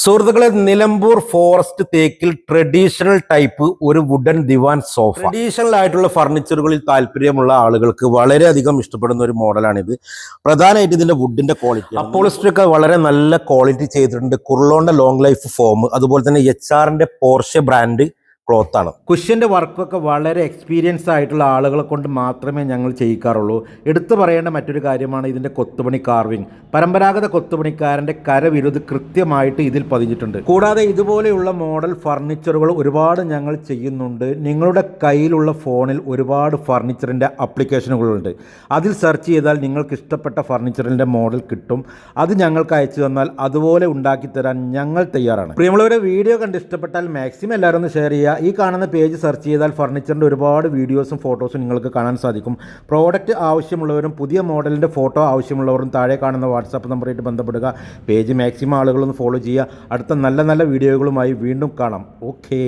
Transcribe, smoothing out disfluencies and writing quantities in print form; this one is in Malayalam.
സുഹൃത്തുക്കളെ, നിലമ്പൂർ ഫോറസ്റ്റ് തേക്കിൽ ട്രഡീഷണൽ ടൈപ്പ് ഒരു വുഡൻ ദിവാൻ സോഫ. ട്രഡീഷണൽ ആയിട്ടുള്ള ഫർണിച്ചറുകളിൽ താല്പര്യമുള്ള ആളുകൾക്ക് വളരെയധികം ഇഷ്ടപ്പെടുന്ന ഒരു മോഡലാണിത്. പ്രധാനമായിട്ട് ഇതിന്റെ വുഡിന്റെ ക്വാളിറ്റി, അപ്പോളിസ്റ്ററി ഒക്കെ വളരെ നല്ല ക്വാളിറ്റി ചെയ്തിട്ടുണ്ട്. കുർലോണിന്റെ ലോങ് ലൈഫ് ഫോം, അതുപോലെ തന്നെ HR-ന്റെ പോർഷെ ബ്രാൻഡ് ക്ലോത്ത് ആണ്. കുഷ്യന്റെ വർക്കൊക്കെ വളരെ എക്സ്പീരിയൻസ് ആയിട്ടുള്ള ആളുകളെ കൊണ്ട് മാത്രമേ ഞങ്ങൾ ചെയ്യിക്കാറുള്ളൂ. എടുത്തു പറയേണ്ട മറ്റൊരു കാര്യമാണ് ഇതിന്റെ കൊത്തുപണി കാർവിംഗ്. പരമ്പരാഗത കൊത്തുപണിക്കാരന്റെ കരവിരുത് കൃത്യമായിട്ട് ഇതിൽ പതിഞ്ഞിട്ടുണ്ട്. കൂടാതെ ഇതുപോലെയുള്ള മോഡൽ ഫർണിച്ചറുകൾ ഒരുപാട് ഞങ്ങൾ ചെയ്യുന്നുണ്ട്. നിങ്ങളുടെ കയ്യിലുള്ള ഫോണിൽ ഒരുപാട് ഫർണിച്ചറിന്റെ ആപ്ലിക്കേഷനുകളുണ്ട്. അതിൽ സെർച്ച് ചെയ്താൽ നിങ്ങൾക്ക് ഇഷ്ടപ്പെട്ട ഫർണിച്ചറിന്റെ മോഡൽ കിട്ടും. അത് ഞങ്ങൾക്ക് അയച്ചു തന്നാൽ അതുപോലെ ഉണ്ടാക്കി തരാൻ ഞങ്ങൾ തയ്യാറാണ്. പ്രിയമുള്ളവരെ, വീഡിയോ കണ്ട് ഇഷ്ടപ്പെട്ടാൽ മാക്സിമം എല്ലാവരും ഒന്ന് ഷെയർ ചെയ്യുക. ഈ കാണുന്ന പേജ് സെർച്ച് ചെയ്താൽ ഫർണിച്ചറിൻ്റെ ഒരുപാട് വീഡിയോസും ഫോട്ടോസും നിങ്ങൾക്ക് കാണാൻ സാധിക്കും. പ്രോഡക്റ്റ് ആവശ്യമുള്ളവരും പുതിയ മോഡലിൻ്റെ ഫോട്ടോ ആവശ്യമുള്ളവരും താഴെ കാണുന്ന വാട്സാപ്പ് നമ്പറായിട്ട് ബന്ധപ്പെടുക. പേജ് മാക്സിമം ആളുകളൊന്ന് ഫോളോ ചെയ്യുക. അടുത്ത നല്ല നല്ല വീഡിയോകളുമായി വീണ്ടും കാണാം. ഓക്കേ.